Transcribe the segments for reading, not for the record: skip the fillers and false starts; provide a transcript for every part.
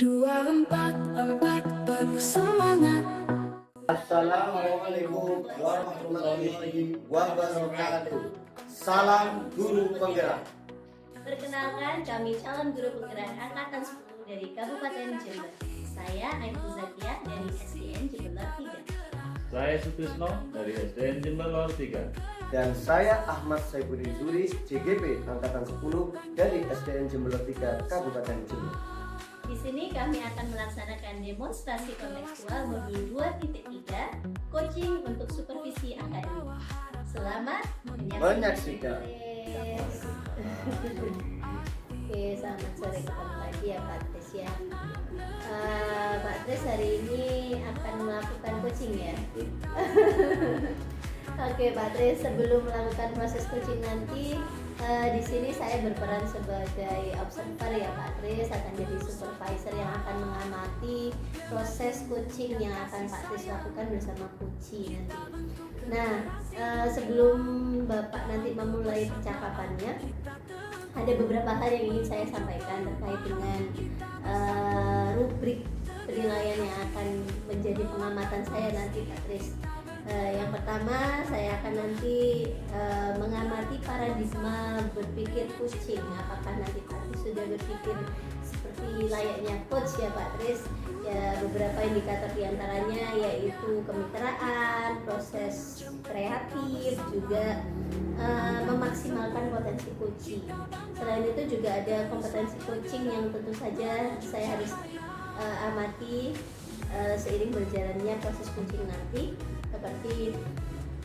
244 bersemangat. Assalamualaikum warahmatullahi wabarakatuh. Salam guru penggerak. Perkenalkan, kami calon guru penggerak angkatan 10 dari Kabupaten Jember. Saya Aibtu Zakia dari SDN Jember 3. Saya Sutisno dari SDN Jember Lor 3. Dan saya Ahmad Saifuddin Zuri, JGP angkatan 10 dari SDN Jember 3 Kabupaten Jember. Di sini kami akan melaksanakan demonstrasi kontekstual modul 2.3 coaching untuk supervisi akademik. Selamat Menyaksikan. Oke, selamat sore ketemu lagi ya Pak Tris ya. Pak Tris hari ini akan melakukan coaching ya. Oke Pak Tris, sebelum melakukan proses coaching nanti, di sini saya berperan sebagai observer ya Pak Tris, akan jadi supervisor yang akan mengamati proses coaching yang akan Pak Tris lakukan bersama coachee nanti. Nah, sebelum Bapak nanti memulai percakapannya, ada beberapa hal yang ingin saya sampaikan terkait dengan rubrik penilaian yang akan menjadi pengamatan saya nanti Pak Tris. Yang pertama, saya akan nanti mengamati paradigma berpikir coaching. Apakah nanti Pak Tris sudah berpikir seperti layaknya coach ya Pak Tris? Ya, beberapa indikator diantaranya yaitu kemitraan, proses kreatif, juga memaksimalkan potensi coaching. Selain itu juga ada kompetensi coaching yang tentu saja saya harus amati seiring berjalannya proses coaching nanti, seperti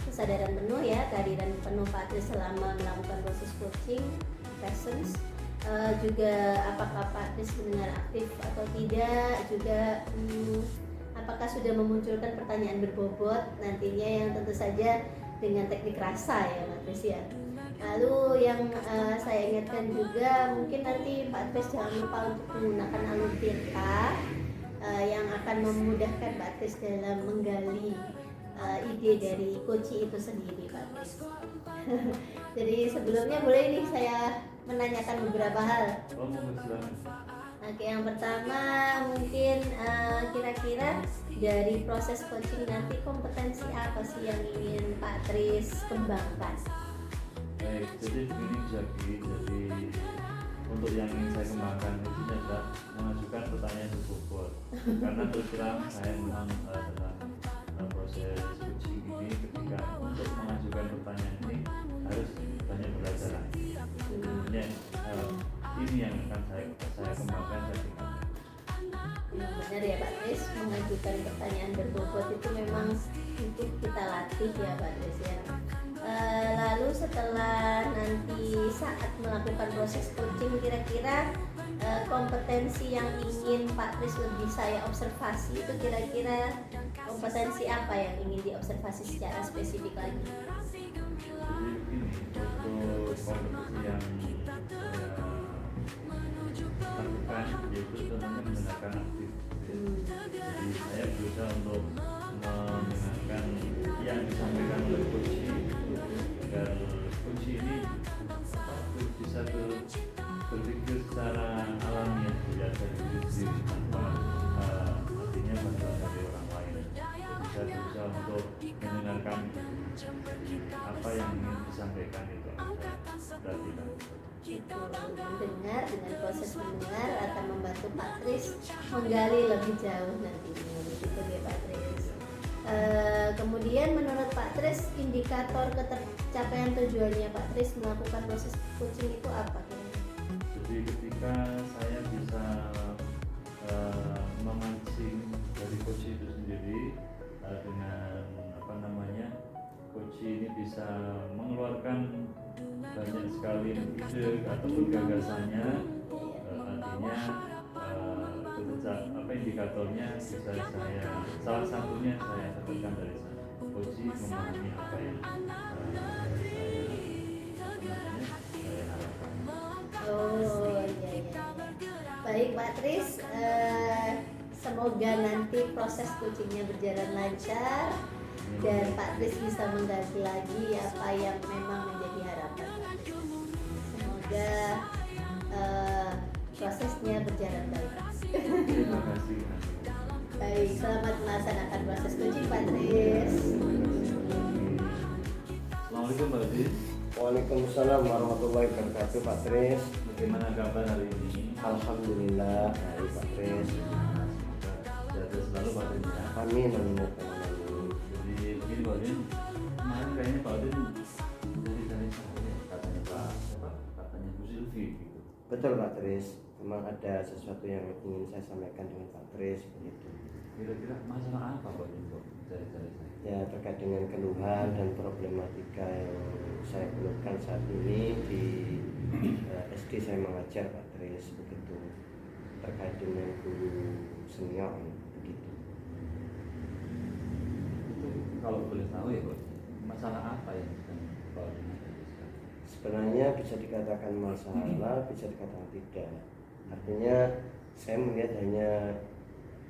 kesadaran penuh ya, kehadiran penuh Pak Tris selama melakukan proses coaching, presence, juga apakah Pak Tris mendengar aktif atau tidak, juga apakah sudah memunculkan pertanyaan berbobot nantinya yang tentu saja dengan teknik rasa ya Pak Tris ya. Lalu yang saya ingatkan juga, mungkin nanti Pak Tris jangan lupa untuk menggunakan alur tirta yang akan memudahkan Pak Tris dalam menggali ide dari coaching itu sendiri Pak Tris. Jadi sebelumnya boleh nih saya menanyakan beberapa hal. Oke, yang pertama mungkin kira-kira dari proses coaching nanti kompetensi apa sih yang ingin Pak Tris kembangkan? Baik, jadi begini Zaki, jadi untuk yang ingin saya kembangkan itu adalah mengajukan pertanyaan berbobot. Karena terus terang saya memang dalam proses coaching ini, ketika untuk mengajukan pertanyaan ini harus banyak belajar lagi. Ini yang akan saya kembangkan dan tingkatkan. Benar ya Pak Tris, mengajukan pertanyaan berbobot itu memang untuk kita latih ya Pak Tris ya. Lalu setelah nanti saat melakukan proses coaching, kira-kira kompetensi yang ingin Pak Tris lebih saya observasi itu kira-kira kompetensi apa yang ingin diobservasi secara spesifik lagi? Jadi begini, untuk kompetisi yang saya lakukan yaitu tentunya mendengarkan aktif. Jadi saya berusaha untuk mendengarkan yang disampaikan oleh coachee agar coachee ini bisa berpikir secara alami ya, dari diri sendiri tanpa artinya bantuan dari orang lain. Jadi saya berusaha untuk mendengarkan apa yang ingin disampaikan itu perhatikan. Itu mendengar, dengan proses mendengar akan membantu Pak Tris menggali lebih jauh nantinya, begitu ya Pak Tris. Kemudian menurut Pak Tris, indikator ketercapaian tujuannya Pak Tris melakukan proses coaching itu apa? Jadi ketika saya bisa memancing dari coaching itu sendiri dengan coaching ini bisa mengeluarkan banyak sekali ide ataupun gagasannya, artinya indikatornya bisa saya, salah satunya saya dapatkan dari sana. Coaching memahami apa yang saya harapkan. Oh iya. Baik Pak Tris, semoga nanti proses coachingnya berjalan lancar dan Pak Tris bisa menggali lagi apa yang memang menjadi harapan Pak Tris. Semoga prosesnya berjalan baik. Baik, selamat melaksanakan proses coaching Pak Tris. Assalamualaikum Pak Udin. Waalaikumsalam warahmatullahi wabarakatuh Pak Tris. Bagaimana kabar hari ini? Alhamdulillah baik Pak Tris. Sehat selalu Pak Udin ya. Amin amin amin. Jadi begini Pak Udin, kemarin kayaknya Pak Udin dari saya katanya Pak siapa? Katanya Bu Silvi gitu. Betul Pak Tris. Memang ada sesuatu yang ingin saya sampaikan dengan Pak Tris begitu. Kira-kira masalah apa Pak Udin kok cari-cari saya? Ya terkait dengan keluhan dan problematika yang saya keluhkan saat ini di SD saya mengajar Pak Tris begitu, terkait dengan guru senior begitu. Itu kalau boleh tahu ya Pak, masalah apa yang sedang Pak Udin hadapi sekarang? Sebenarnya bisa dikatakan masalah, bisa dikatakan tidak. Artinya saya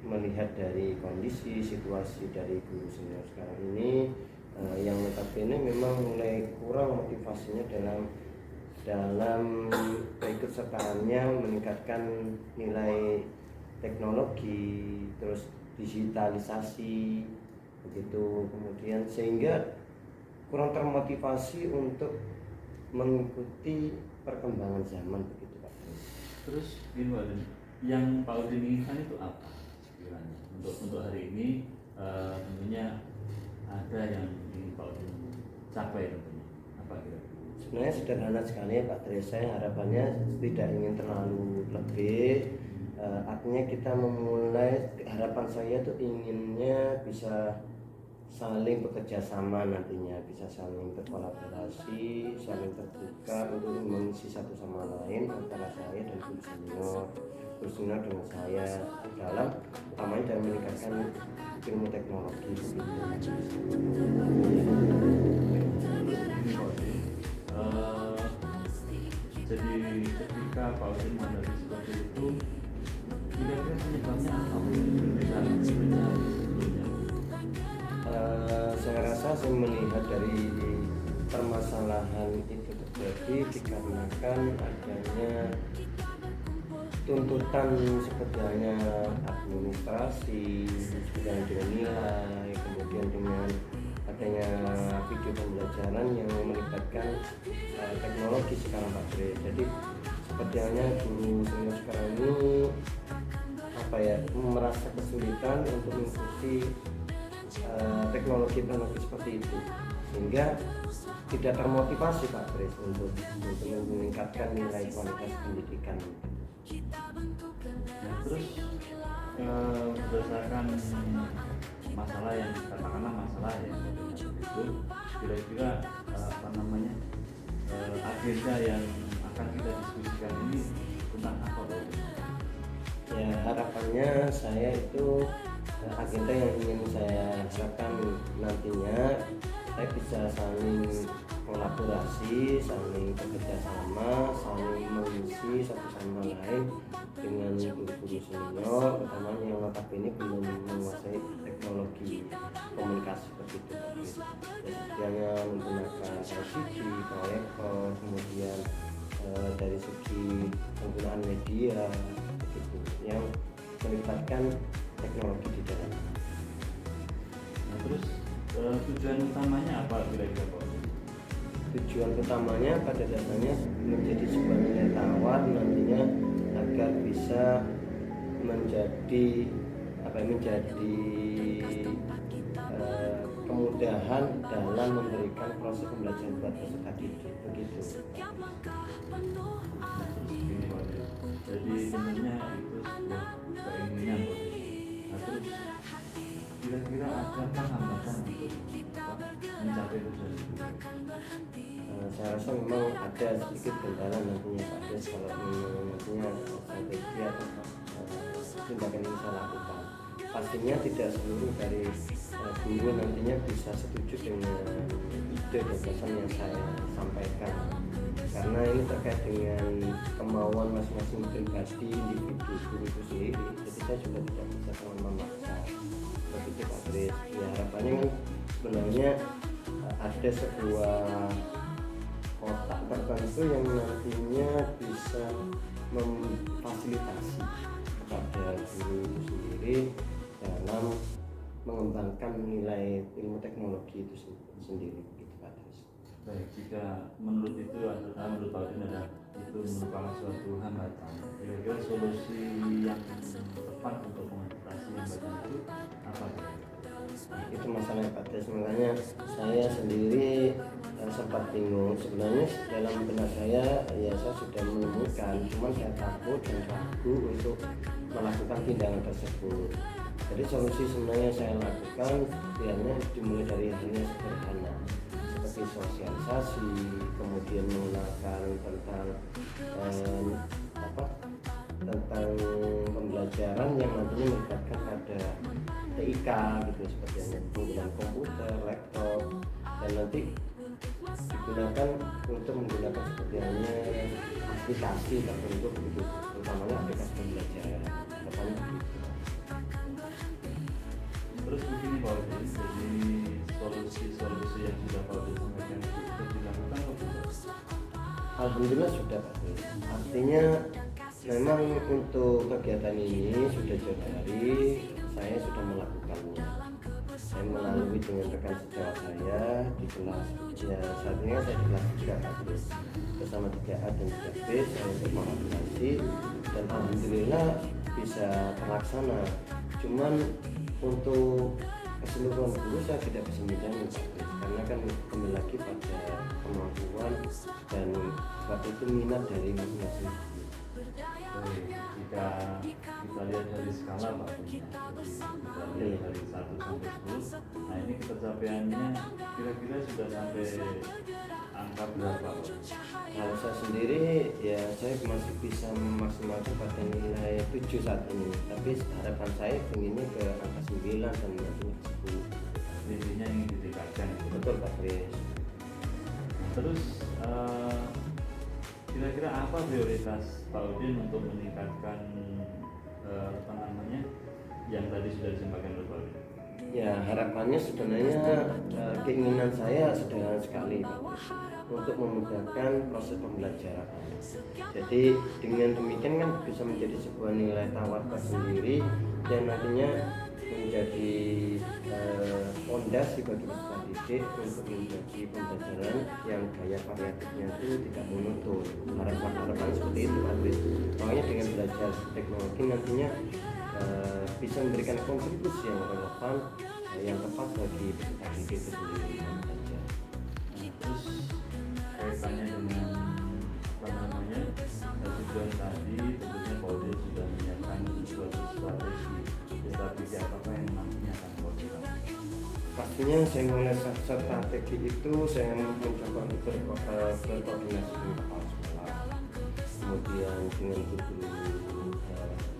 melihat dari kondisi situasi dari guru senior sekarang ini yang notabene memang mulai kurang motivasinya dalam keikutsertaannya meningkatkan nilai teknologi, terus digitalisasi begitu, kemudian sehingga kurang termotivasi untuk mengikuti perkembangan zaman begitu Pak. Terus gini Pak Udin, yang Pak Udin inginkan itu apa sekiranya untuk hari ini? Tentunya ada yang ingin Pak Udin capai tentunya, apa kira-kira? Sebenarnya sederhana sekali ya Pak Tris. Saya harapannya tidak ingin terlalu lebih. Artinya kita memulai, harapan saya tuh inginnya bisa saling bekerja sama nantinya, bisa saling berkolaborasi, saling terbuka untuk mengisi satu sama lain antara saya dan guru senior dengan saya dalam utamanya dalam meningkatkan ilmu teknologi begitu. Jadi ketika Pak Udin menghadapi seperti itu, kira-kira penyebabnya apa? Bisa sebelumnya. Saya rasa saya melihat dari permasalahan itu terjadi dikarenakan adanya tuntutan seperti halnya administrasi, dengan nilai, kemudian dengan adanya video pembelajaran yang melibatkan teknologi sekarang Pak Dre. Jadi seperti halnya guru senior sekarang ini merasa kesulitan untuk mengikuti teknologi seperti itu, sehingga tidak termotivasi Pak Dre untuk meningkatkan nilai kualitas pendidikan. Nah, terus berdasarkan masalah yang katakanlah masalah yang itu, kira-kira agenda yang akan kita diskusikan ini tentang apa Pak? Ya harapannya saya itu agenda yang ingin saya harapkan nantinya saya bisa saling kolaborasi, saling bekerja sama, saling mengisi satu sama lain dengan guru-guru senior, utamanya yang notabene belum menguasai teknologi komunikasi seperti itu. Sepertinya menggunakan LCD, proyektor, kemudian dari segi penggunaan media begitu, yang melibatkan teknologi di dalam. Nah, terus tujuan utamanya apa kira-kira Pak? Tujuan utamanya pada dasarnya menjadi sebuah nilai tawar nantinya agar bisa menjadi kemudahan dalam memberikan proses pembelajaran buat peserta didik begitu. Ini Pak, jadi sebenarnya itu sebuah keinginan Pak. Nah, terus kira-kira adakah hambatan untuk mencapai tujuan itu? Saya rasa memang ada sedikit kendala nantinya Pak Des kalau nantinya strategi atau tindakan yang saya lakukan. Pastinya tidak seluruh dari guru nantinya bisa setuju dengan ide gagasan yang saya sampaikan, karena ini terkait dengan kemauan masing-masing pribadi individu guru itu sendiri. Jadi saya juga tidak bisa sangat memaksa begitu Pak Des. Ya harapannya kan sebenarnya ada sebuah kotak tertentu yang nantinya bisa memfasilitasi kepada guru itu sendiri dalam mengembangkan nilai ilmu teknologi itu sendiri gitu Pak Tris. Baik, jika menurut itu menurut Pak Udin ada itu merupakan suatu hambatan, kira-kira solusi yang tepat untuk mengatasi hambatan itu apa? Itu masalah Pak Tris, makanya saya sendiri sempat bingung. Sebenarnya dalam benak saya ya saya sudah menemukan, cuman saya takut dan ragu untuk melakukan tindakan tersebut. Jadi solusi sebenarnya saya lakukan setidaknya dimulai dari hal yang sederhana seperti sosialisasi, kemudian mengenalkan tentang tentang pembelajaran yang nantinya melibatkan pada TIK gitu, seperti penggunaan komputer, laptop, dan nanti digunakan untuk menggunakan seperti halnya aplikasi tertentu begitu, utamanya aplikasi pembelajaran. Depannya begitu. Terus begini Pak Udin, jadi solusi yang sudah Pak Udin sampaikan itu sudah dilakukan atau tidak? Alhamdulillah sudah Pak Tris. Artinya memang untuk kegiatan ini sudah jauh hari saya sudah melakukannya. Saya melalui dengan rekan sejawat saya di kelas, ya saat ini saya di kelas 3 Pak Tris, bersama 3A dan 3B saya untuk mengaplikasi, dan alhamdulillah bisa terlaksana. Cuman untuk keseluruhan guru saya tidak bisa menjamin Pak Tris, karena kan kembali lagi pada kemampuan dan waktu itu minat dari masing-masing. Jika kita lihat dari skala Pak Udin, kita lihat dari 1 sampai 10, nah ini ketercapaiannya kira-kira sudah sampai angka berapa Pak? Kalau saya sendiri ya saya masih bisa memaksimalkan pada nilai 7 saat ini, tapi harapan saya inginnya ke angka 9 dan nantinya 10. Intinya ingin ditingkatkan. Betul Pak Tris. Terus kira-kira apa prioritas Pak Udin untuk meningkatkan yang tadi sudah disampaikan oleh Pak Udin? Ya harapannya sebenarnya keinginan saya sederhana sekali Pak Tris, untuk memudahkan proses pembelajaran. Jadi dengan demikian kan bisa menjadi sebuah nilai tawar tersendiri yang nantinya menjadi fondasi bagi peserta didik untuk menjadi pembelajaran yang gaya variatifnya itu tidak monoton. Harapan seperti itu Pak Tris. Makanya dengan belajar teknologi nantinya bisa memberikan kontribusi yang relevan, yang tepat bagi peserta didik itu sendiri. Terus kaitannya dengan tujuan tadi, tentunya Pak Udin sudah menyiapkan suatu strategi. Strategi apa yang nantinya akan dilakukan? Pastinya saya mulai strategi itu saya mencoba untuk berkoordinasi dengan kepala sekolah, kemudian dengan guru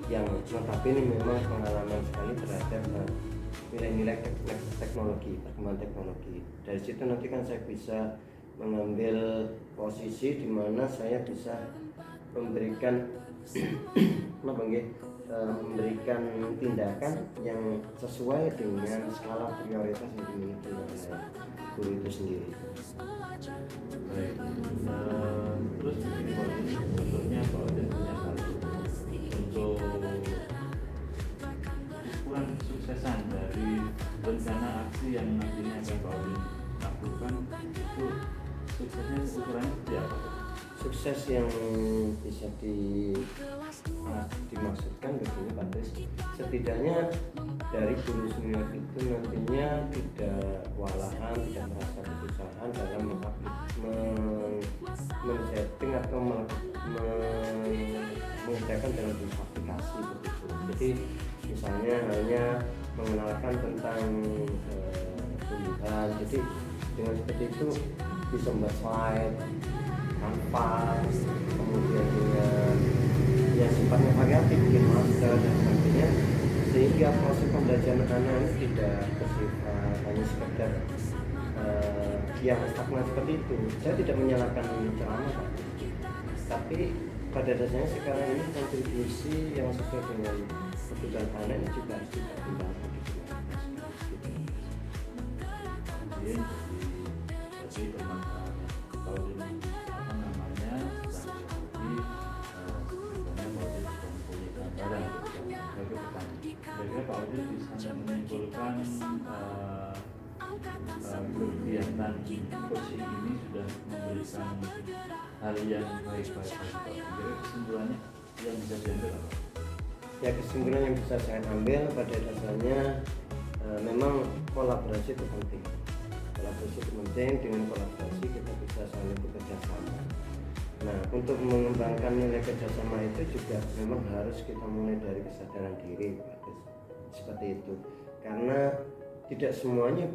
yang notabene memang pengalaman sekali terhadap nilai-nilai teknologi, perkembangan teknologi. Dari situ nanti kan saya bisa mengambil posisi di mana saya bisa memberikan memberikan tindakan yang sesuai dengan skala prioritas yang dimiliki oleh guru itu sendiri. Baik, terus begini Pak Udin, tentunya Pak Udin punya satu untuk ukuran kesuksesan dari rencana aksi yang nantinya akan Pak Udin lakukan, itu suksesnya ukurannya seperti apa? Sukses yang bisa dimaksudkan begini Pak Tris, setidaknya dari guru senior itu nantinya tidak kewalahan, tidak merasa kesusahan dalam men-setting atau mengerjakan dalam bentuk aplikasi begitu. Jadi misalnya hanya mengenalkan tentang tumbuhan, jadi dengan seperti itu bisa membuat slide, kanvas, kemudian dengan yang sifatnya variatif, bikin master dan sebagainya, sehingga proses pembelajaran anak ini tidak bersifat hanya sekedar yang stagnan seperti itu. Saya tidak menyalahkan ceramah Pak, tapi pada dasarnya sekarang ini kontribusi yang sesuai dengan kebutuhan anak ini juga harus dipertimbangkan. Jadi bermanfaat kalau apa namanya strategi sebenarnya mau mempunyai gambaran bagi petani. kira-kira Pak Udin bisa menyimpulkan kegiatan coaching ini sudah memberikan hal yang baik-baik Pak. Kira kesimpulannya yang bisa diambil apa? Ya, kesimpulan yang bisa saya ambil pada dasarnya memang kolaborasi itu penting. Kolaborasi itu penting, dengan kolaborasi kita bisa saling bekerja sama. Nah, untuk mengembangkan nilai kerjasama itu juga memang harus kita mulai dari kesadaran diri, seperti itu. Karena tidak semuanya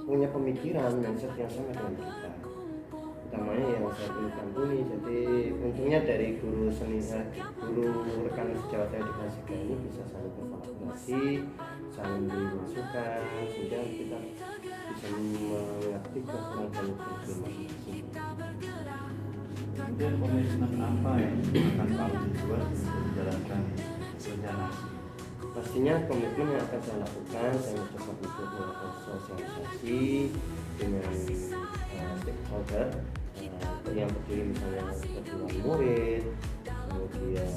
punya pemikiran mindset yang sama dengan kita. Utamanya yang saya perlu kantuni. Jadi untungnya dari guru seni, guru rekan sejawat saya di Klasika ini bisa saling berkolaborasi, saling beri masukan, sehingga kita bisa mengerti kekuatan dan kelebihan masing-masing. Kemudian komitmen apa yang akan Pak Udin buat untuk menjalankan rencana? Pastinya komitmen yang akan saya lakukan, saya mencoba untuk melakukan sosialisasi dengan stakeholder yang terdiri misalnya perguruan murid, kemudian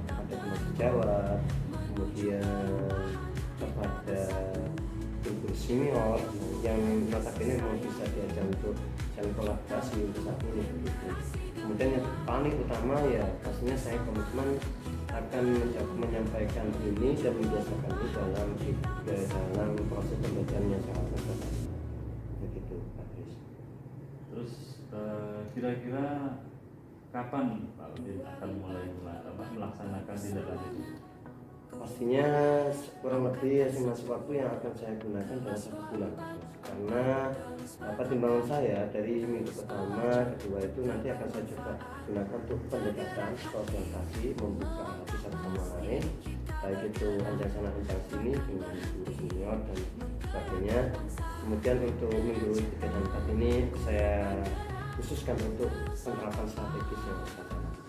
ada teman sejawat, kemudian kepada guru senior yang notabene memang bisa diajak untuk saling kolaborasi untuk saat ini begitu. Kemudian yang paling utama ya pastinya saya komitmen akan menyampaikan ini dan membiasakan itu dalam proses pembelajaran yang sangat konsentrasi begitu Pak Tris. Terus kira-kira kapan Pak Udin akan mulai melaksanakan tindak lanjut ini? Pastinya kurang lebih estimasi waktu yang akan saya gunakan dalam 1 bulan, karena pertimbangan saya dari minggu pertama, kedua itu nanti akan saya coba gunakan untuk pendekatan sosialisasi, membuka hati satu sama lain, baik itu anjang sana anjang sini dengan guru senior dan sebagainya. Kemudian untuk minggu 3 dan 4 ini saya khususkan untuk penerapan strategis yang saya lakukan.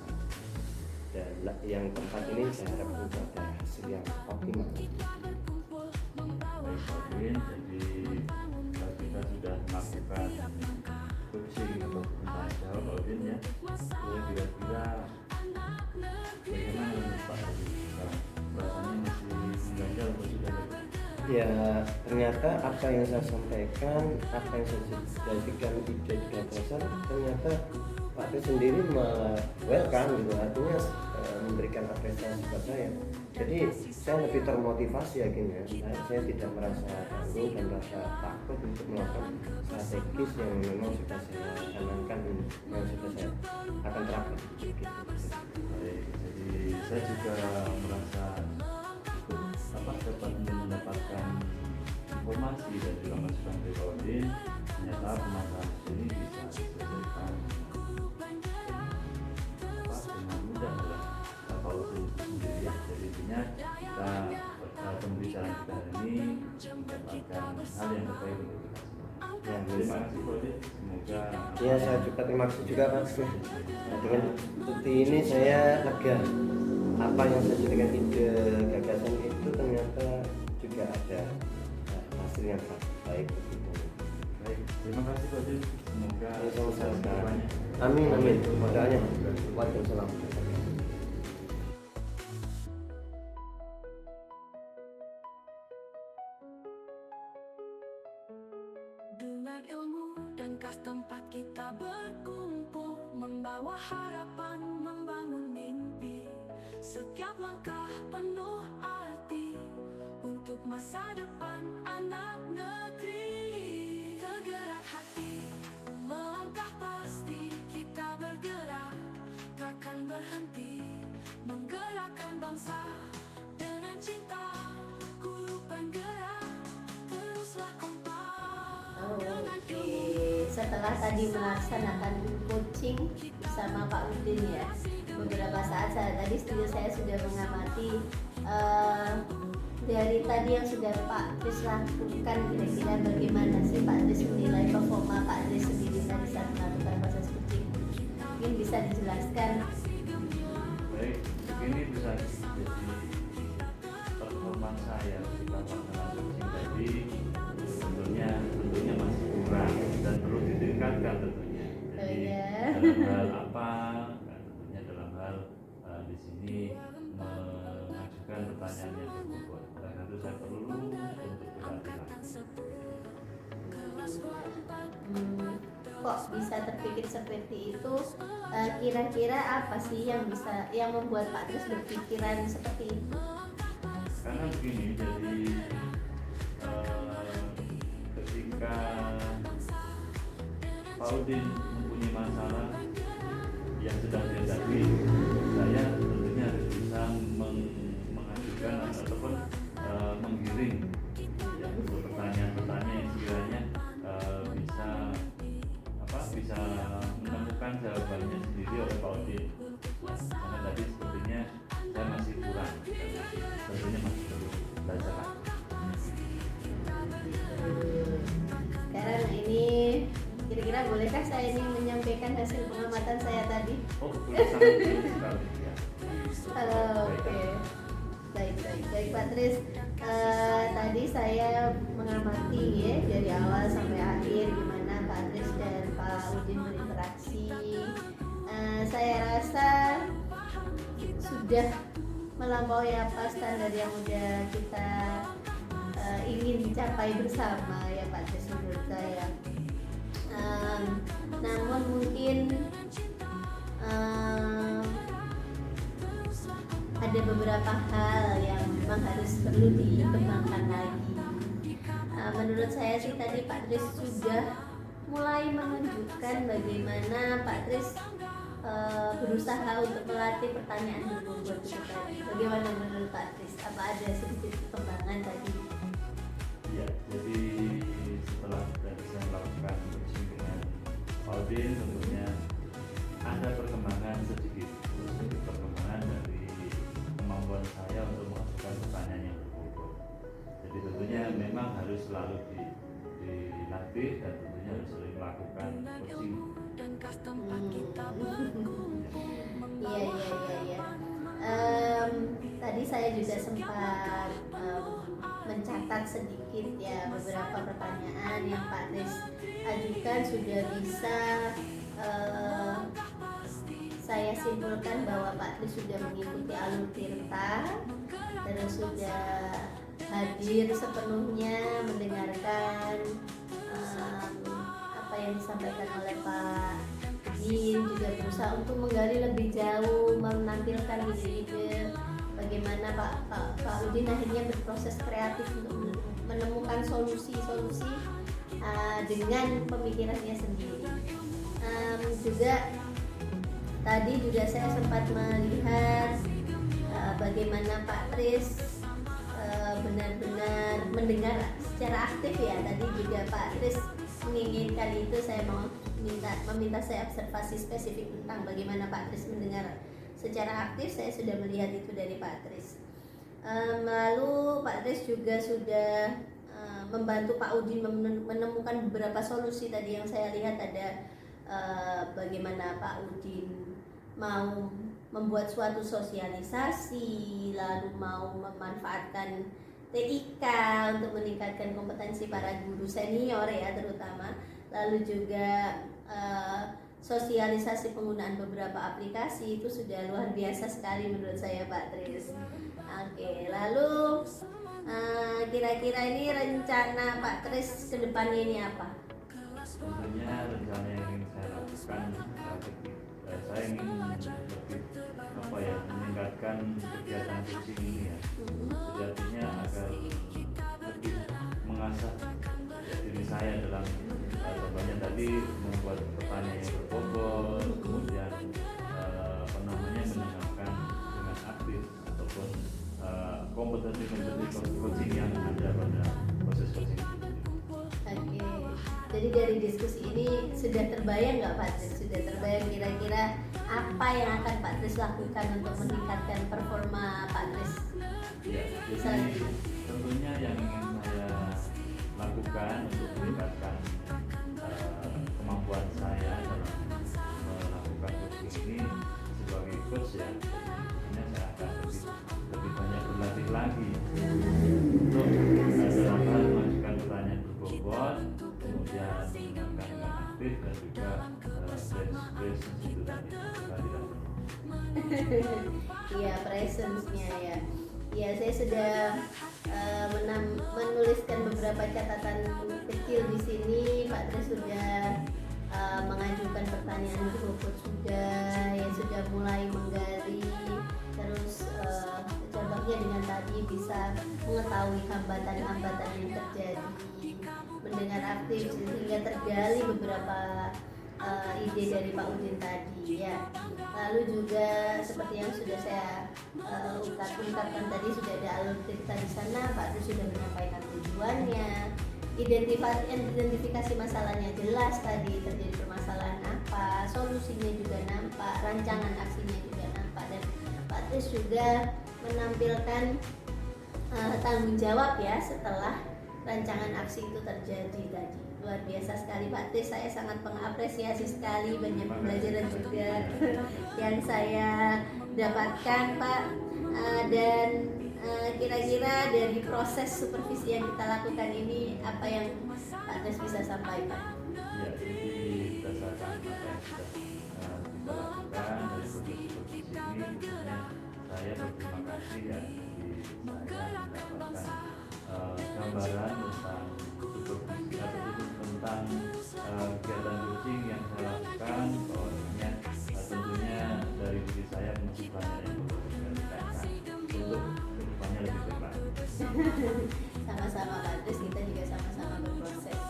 Dan yang keempat ini saya harap juga ada hasil yang optimal. Baik Pak Udin, jadi kita sudah melakukan coaching atau permintaan jawab Pak Udin ya. Kira-kira bagaimana menurut Pak Udin? Rasanya masih mengganjal atau sudah ada? Ya, ternyata apa yang saya sampaikan, apa yang saya jadikan ide di dasar, ternyata Pak Tris sendiri malah welcome gitu, artinya memberikan apresiasi kepada saya. Jadi saya lebih termotivasi akhirnya. Saya tidak merasa tanggung dan merasa takut untuk melakukan strategis yang memang sudah saya canangkan, yang sudah saya akan terapkan. Gitu. Baik, jadi saya juga merasa dapat mendapatkan informasi dari masukan dari Pak Udin. Ternyata permasalahan ini bisa diselesaikan dengan mudah oleh Pak Udin sendiri ya. Jadi intinya kita pembicaraan kita hari ini mendapatkan hal yang terbaik untuk kita semua. Ya, terima kasih Pak Udin. Semoga Ya, saya juga terima kasih juga Pak. Nah, dengan bukti ini saya lega. Apa yang saya jadikan ide gagasan itu ternyata juga ada hasil yang baik begitu. baik. Terima kasih Pak Udin. Semoga sama-sama. Amin amin. Doanya. Waalaikumsalam. Dengan ilmu dan kas tempat kita berkumpul, membawa harapan, membangun mimpi. Setiap langkah penuh arti untuk masa depan anak negeri. Tergerak hati, melangkah pasti kita bergerak, takkan berhenti, menggerakkan bangsa dengan cinta. Kurupan gerak, teruslah kompak. Oke, setelah tadi melaksanakan coaching bersama Pak Udin ya, beberapa saat tadi studio saya sudah mengamati dari tadi yang sudah Pak Tris lakukan, kira-kira bagaimana sih Pak Tris menilai performa Pak Tris sendiri tadi saat melakukan proses coaching? Mungkin bisa dijelaskan. baik, ini bisa jadi performa saya ketika melaksanakan coaching tadi tentunya masih kurang dan perlu ditingkatkan tentunya. Jadi dalam hal apa? Nah, tentunya dalam hal di sini mengajukan pertanyaan yang berbobot. Karena itu saya perlu untuk berhati-hati. Kok bisa terpikir seperti itu? Kira-kira apa sih yang membuat Pak Tris berpikiran seperti itu? Karena begini, jadi ketika Pak Udin mempunyai masalah yang sedang dihadapi, saya tentunya harus bisa mengajukan ataupun menggiring ya, untuk pertanyaan-pertanyaan yang sekiranya bisa menemukan jawabannya sendiri oleh Pak Udin. Karena tadi sepertinya saya masih kurang, tentunya masih perlu belajar lagi. Sekarang ini kira-kira bolehkah saya ini menyampaikan hasil pengamatan saya tadi? Oh, sangat betul sekali ya. Oke. Baik Pak Tris. Tadi saya mengamati ya dari awal sampai akhir gimana Pak Tris dan Pak Udin berinteraksi. Saya rasa sudah melampaui apa standar yang udah kita ingin dicapai bersama ya Pak Tris menurut saya. Namun mungkin ada beberapa hal yang memang harus perlu dikembangkan lagi. Menurut saya sih tadi Pak Tris sudah mulai menunjukkan bagaimana Pak Tris berusaha untuk melatih pertanyaan berbobot itu tadi. Bagaimana menurut Pak Tris? Apa ada sedikit perkembangan tadi? Ya, jadi setelah tadi saya melakukan coaching dengan Pak Udin, tentunya ada perkembangan sedikit perkembangan dari kemampuan saya untuk mengajukan pertanyaan yang berbobot. Jadi tentunya memang harus selalu dilatih dan tentunya harus sering melakukan coaching. Iya. Tadi saya juga sempat mencatat sedikit ya beberapa pertanyaan yang Pak Tris ajukan sudah bisa saya simpulkan bahwa Pak Tris sudah mengikuti alur tirta, terus sudah hadir sepenuhnya mendengarkan apa yang disampaikan oleh Pak Udin, juga berusaha untuk menggali lebih jauh, menampilkan ide-ide bagaimana Pak Udin akhirnya berproses kreatif untuk menemukan solusi-solusi dengan pemikirannya sendiri. Juga tadi juga saya sempat melihat bagaimana Pak Tris benar-benar mendengar secara aktif ya. Tadi juga Pak Tris menginginkan itu, saya mau meminta saya observasi spesifik tentang bagaimana Pak Tris mendengar secara aktif. Saya sudah melihat itu dari Pak Tris. Lalu Pak Tris juga sudah membantu Pak Udin menemukan beberapa solusi. Tadi yang saya lihat ada bagaimana Pak Udin mau membuat suatu sosialisasi, lalu mau memanfaatkan TIK untuk meningkatkan kompetensi para guru senior ya terutama, lalu juga sosialisasi penggunaan beberapa aplikasi itu sudah luar biasa sekali menurut saya Pak Tris. Oke, lalu kira-kira ini rencana Pak Tris ke depannya ini apa? Tentunya rencana yang ingin saya lakukan saya ingin lebih meningkatkan kegiatan coaching ini ya. Jadi artinya agar lebih mengasah diri saya dalam contohnya tadi membuat pertanyaan yang berbobot, kemudian mendengarkan dengan aktif ataupun kompetensi coaching yang ada pada proses coaching. Oke, jadi dari diskusi ini sudah terbayang nggak Pak Tris? Sudah terbayang kira-kira apa yang akan Pak Tris lakukan untuk meningkatkan performa Pak Tris? Ya, jadi tentunya yang ingin saya lakukan untuk meningkatkan kemampuan saya dalam melakukan coaching ini sebagai coach ya, tentunya saya akan lebih banyak berlatih lagi untuk dalam hal mengajukan pertanyaan berbobot, kemudian mendengarkan dengan aktif dan juga brain itu tadi. Iya, presence-nya ya. Ya, saya sudah menuliskan beberapa catatan kecil di sini. Pak Tri sudah mengajukan pertanyaan ke Bogor sudah, ya sudah mulai menggali. Terus contohnya dengan tadi bisa mengetahui hambatan-hambatan yang terjadi, mendengar aktif sehingga tergali beberapa ide dari Pak Udin tadi ya. Lalu juga seperti yang sudah saya ungkapkan tadi, sudah ada alur cerita di sana. Pak Udin sudah menyampaikan tujuannya, identifikasi masalahnya jelas tadi, terjadi permasalahan apa, solusinya juga nampak, rancangan aksinya juga nampak, dan Pak Tris juga menampilkan tanggung jawab ya setelah rancangan aksi itu terjadi tadi. Luar biasa sekali Pak Tris, saya sangat mengapresiasi sekali, banyak pembelajaran juga yang saya dapatkan Pak. Dan kira-kira dari proses supervisi yang kita lakukan ini, apa yang Pak Tris bisa sampaikan? Ya, jadi berdasarkan apa yang sudah kita lakukan dari proses supervisi ini, tentunya saya berterima kasih ya, jadi saya mendapatkan gambaran tentang supervisi atau tentang kegiatan coaching yang saya lakukan, bahwasanya tentunya dari diri saya masih banyak yang perlu ditingkatkan untuk kedepannya lebih baik. Sama-sama Pak Tris, kita juga sama-sama berproses.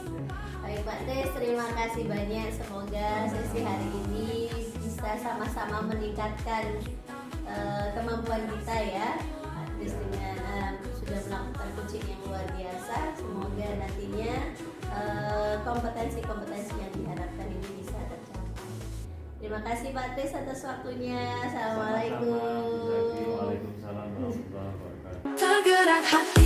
Baik Pak Tris, terima kasih banyak. Semoga sesi hari ini bisa sama-sama meningkatkan kemampuan kita ya. Pak Tris dengan sudah melakukan coaching yang luar biasa. Semoga nantinya kompetensi-kompetensi yang diharapkan ini bisa tercapai. Terima kasih Pak Tris atas waktunya. Assalamualaikum. Waalaikumsalam warahmatullahi wabarakatuh. Tergerak hati